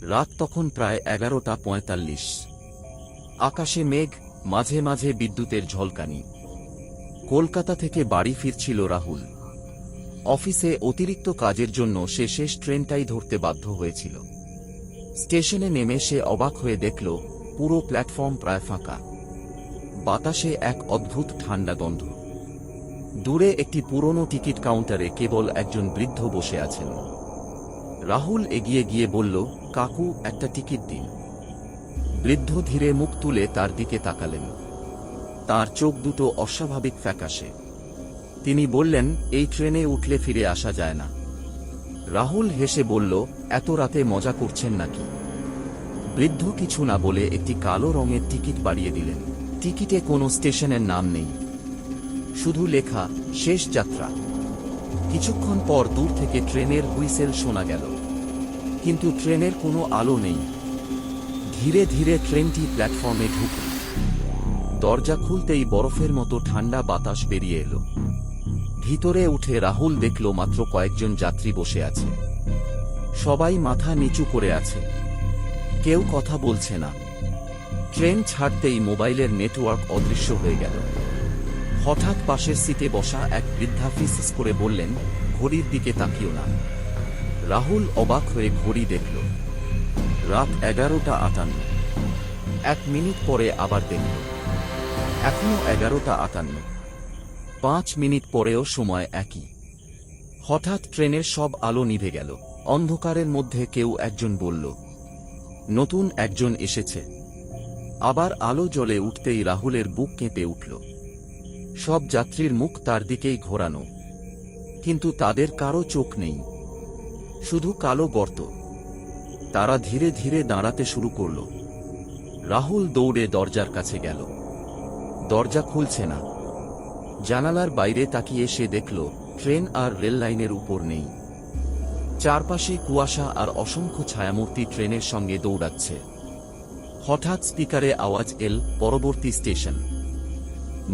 রাত তখন প্রায় 11:45। আকাশে মেঘ, মাঝে মাঝে বিদ্যুতের ঝলকানি। কলকাতা থেকে বাড়ি ফিরছিল রাহুল। অফিসে অতিরিক্ত কাজের জন্য সে শেষ ট্রেনটাই ধরতে বাধ্য হয়েছিল। স্টেশনে নেমে সে অবাক হয়ে দেখল পুরো প্ল্যাটফর্ম প্রায় ফাঁকা। বাতাসে এক অদ্ভুত ঠান্ডা গন্ধ। দূরে একটি পুরনো টিকিট কাউন্টারে কেবল একজন বৃদ্ধ বসে আছেন। রাহুল এগিয়ে গিয়ে বলল, কাকু, একটা টিকিট দিন। বৃদ্ধ ধীরে মুখ তুলে তার দিকে তাকালেন। তার চোখ দুটো অস্বাভাবিক ফ্যাকাশে। তিনি বললেন, এই ট্রেনে উঠলে ফিরে আসা যায় না। রাহুল হেসে বলল, এত রাতে মজা করছেন নাকি? বৃদ্ধ কিছু না বলে একটি কালো রঙের টিকিট বাড়িয়ে দিলেন। টিকিটে কোনো স্টেশনের নাম নেই, শুধু লেখা, শেষ যাত্রা। কিছুক্ষণ পর দূর থেকে ট্রেনের হুইসেল শোনা গেল, কিন্তু ট্রেনের কোনো আলো নেই। ধীরে ধীরে ট্রেনটি প্ল্যাটফর্মে ঢুকল। দরজা খুলতেই বরফের মতো ঠান্ডা বাতাস বেরিয়ে এলো। ভিতরে উঠে রাহুল দেখল মাত্র কয়েকজন যাত্রী বসে আছে। সবাই মাথা নিচু করে আছে, কেউ কথা বলছে না। ট্রেন ছাড়তেই মোবাইলের নেটওয়ার্ক অদৃশ্য হয়ে গেল। হঠাৎ পাশের সিটে বসা এক বৃদ্ধা ফিসফিস করে বললেন, ঘড়ির দিকে তাকিও না। রাহুল অবাক হয়ে ঘড়ি দেখল, রাত 11:58। 1 মিনিট পরে আবার দেখল, এখনো 11:58। 5 মিনিট পরেও সময় একই। হঠাৎ ট্রেনের সব আলো নিভে গেল। অন্ধকারের মধ্যে কেউ একজন বলল, নতুন একজন এসেছে। আবার আলো জ্বলে উঠতেই রাহুলের বুক কেঁপে উঠল। সব যাত্রীর মুখ তার দিকেই ঘোরানো, কিন্তু তাদের কারো চোখ নেই, শুধু কালো গর্ত। তারা ধীরে ধীরে দাঁড়াতে শুরু করল। রাহুল দৌড়ে দরজার কাছে গেল। দরজা খুলছে না। জানালার বাইরে তাকিয়ে সে দেখল ট্রেন আর রেল লাইনের উপর নেই। চারপাশে কুয়াশা আর অসংখ্য ছায়ামূর্তি ট্রেনের সঙ্গে দৌড়াচ্ছে। হঠাৎ স্পিকারে আওয়াজ এল, পরবর্তী স্টেশন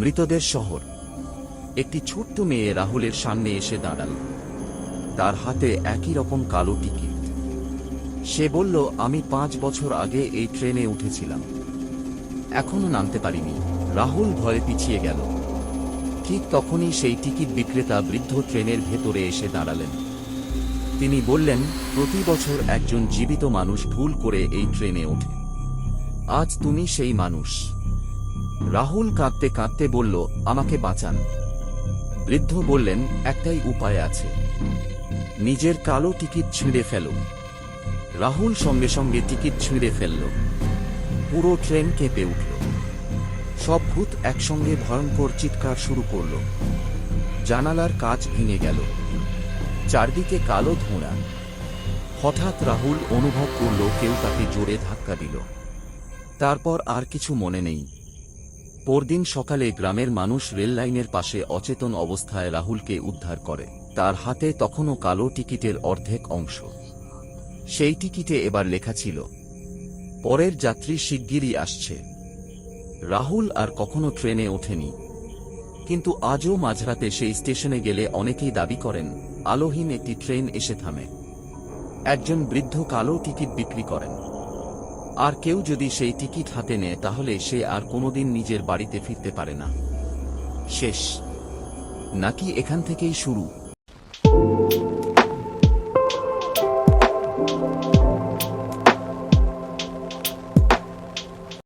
মৃতদের শহর। একটি ছোট্ট মেয়ে রাহুলের সামনে এসে দাঁড়াল। তার হাতে একই রকম কালো টিকিট। সে বলল, আমি 5 বছর আগে এই ট্রেনে উঠেছিলাম, এখনো নামতে পারিনি। রাহুল ভয়ে পিছিয়ে গেল। ঠিক তখনই সেই টিকিট বিক্রেতা বৃদ্ধ ট্রেনের ভেতরে এসে দাঁড়ালেন। তিনি বললেন, প্রতি বছর একজন জীবিত মানুষ ভুল করে এই ট্রেনে ওঠে। আজ তুমি সেই মানুষ। রাহুল কাঁদতে কাঁদতে বলল, আমাকে বাঁচান। বৃদ্ধ বললেন, একটাই উপায় আছে, নিজের কালো টিকিট ছিঁড়ে ফেলো। রাহুল সঙ্গে সঙ্গে টিকিট ছিঁড়ে ফেলল। পুরো ট্রেন কেঁপে উঠল। সব ভূত একসঙ্গে ভয়ঙ্কর চিৎকার শুরু করল। জানালার কাঁচ ভেঙে গেল। চারদিকে কালো ধোঁয়া। হঠাৎ রাহুল অনুভব করল কেউ তাকে জোরে ধাক্কা দিল। তারপর আর কিছু মনে নেই। পরদিন সকালে গ্রামের মানুষ রেল লাইনের পাশে অচেতন অবস্থায় রাহুলকে উদ্ধার করে। তার হাতে তখনও কালো টিকিটের অর্ধেক অংশ। সেই টিকিটে এবার লেখা ছিল, পরের যাত্রী শিগগিরই আসছে। রাহুল আর কখনো ট্রেনে ওঠেনি, কিন্তু আজও মাঝরাতে সেই স্টেশনে গেলে অনেকেই দাবি করেন আলোহীন একটি ট্রেন এসে থামে। একজন বৃদ্ধ কালো টিকিট বিক্রি করেন, আর কেউ যদি সেই টিকিট হাতে নেয় তাহলে সে আর কোনোদিন নিজের বাড়িতে ফিরতে পারে না। শেষ নাকি এখান থেকেই শুরু?